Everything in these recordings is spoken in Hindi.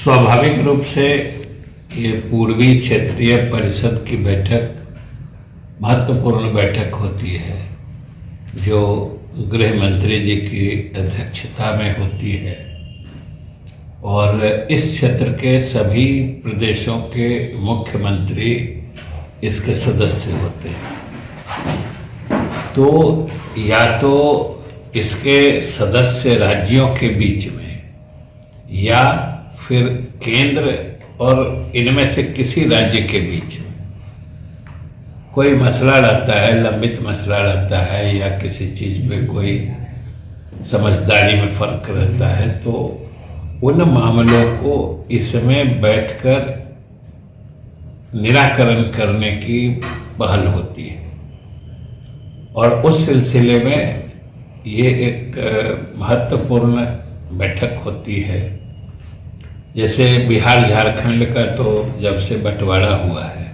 स्वाभाविक रूप से ये पूर्वी क्षेत्रीय परिषद की बैठक महत्वपूर्ण बैठक होती है जो गृह मंत्री जी की अध्यक्षता में होती है और इस क्षेत्र के सभी प्रदेशों के मुख्यमंत्री इसके सदस्य होते हैं। तो या तो इसके सदस्य राज्यों के बीच में या फिर केंद्र और इनमें से किसी राज्य के बीच में कोई मसला रहता है, लंबित मसला रहता है या किसी चीज में कोई समझदारी में फर्क रहता है, तो उन मामलों को इसमें बैठकर निराकरण करने की पहल होती है। और उस सिलसिले में ये एक महत्वपूर्ण बैठक होती है। जैसे बिहार झारखंड का तो जब से बंटवारा हुआ है,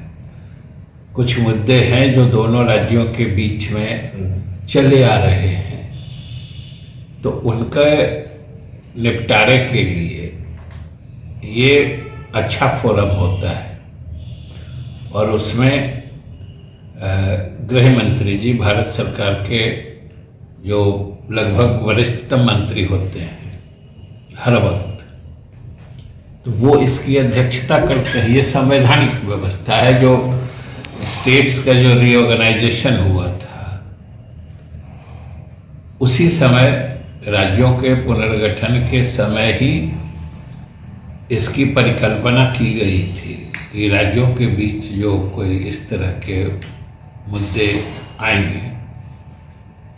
कुछ मुद्दे हैं जो दोनों राज्यों के बीच में चले आ रहे हैं, तो उनका निपटारे के लिए ये अच्छा फोरम होता है। और उसमें गृह मंत्री जी भारत सरकार के जो लगभग वरिष्ठतम मंत्री होते हैं हर वक्त, तो वो इसकी अध्यक्षता करते हैं। ये संवैधानिक व्यवस्था है। जो स्टेट्स का जो रीऑर्गेनाइजेशन हुआ था उसी समय, राज्यों के पुनर्गठन के समय ही इसकी परिकल्पना की गई थी कि राज्यों के बीच जो कोई इस तरह के मुद्दे आएंगे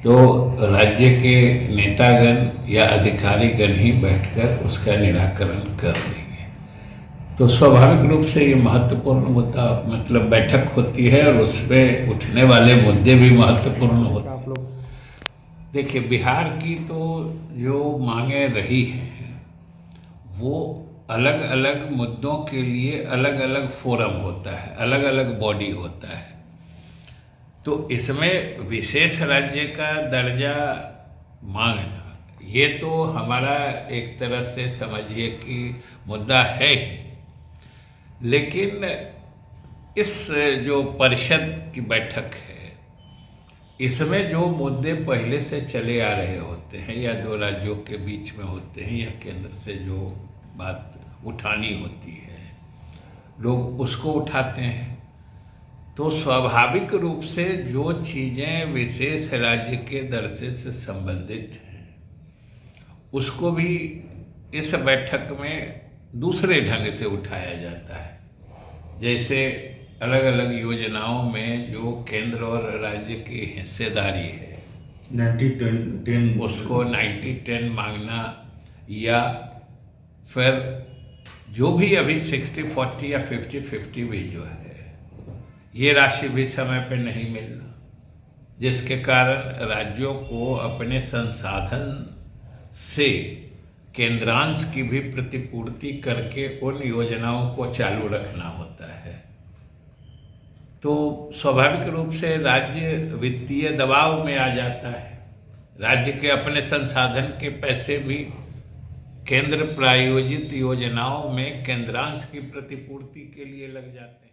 तो राज्य के नेतागण या अधिकारीगण ही बैठकर उसका निराकरण कर लेंगे। तो स्वाभाविक रूप से ये महत्वपूर्ण मुद्दा मतलब बैठक होती है और उसमें उठने वाले मुद्दे भी महत्वपूर्ण होते हैं। आप लोग देखिए, बिहार की तो जो मांगे रही हैं वो अलग अलग मुद्दों के लिए अलग अलग फोरम होता है, अलग अलग बॉडी होता है। तो इसमें विशेष राज्य का दर्जा मांगना ये तो हमारा एक तरह से समझिए कि मुद्दा है, लेकिन इस जो परिषद की बैठक है इसमें जो मुद्दे पहले से चले आ रहे होते हैं या दो राज्यों के बीच में होते हैं या केंद्र से जो बात उठानी होती है, लोग उसको उठाते हैं। तो स्वाभाविक रूप से जो चीजें विशेष राज्य के दर्जे से संबंधित हैं उसको भी इस बैठक में दूसरे ढंग से उठाया जाता है। जैसे अलग अलग योजनाओं में जो केंद्र और राज्य की हिस्सेदारी है 90-10 उसको 90-10 मांगना, या फिर जो भी अभी 60-40 या 50-50 भी जो है ये राशि भी समय पे नहीं मिलना, जिसके कारण राज्यों को अपने संसाधन से केंद्रांश की भी प्रतिपूर्ति करके उन योजनाओं को चालू रखना होता है। तो स्वाभाविक रूप से राज्य वित्तीय दबाव में आ जाता है। राज्य के अपने संसाधन के पैसे भी केंद्र प्रायोजित योजनाओं में केंद्रांश की प्रतिपूर्ति के लिए लग जाते हैं।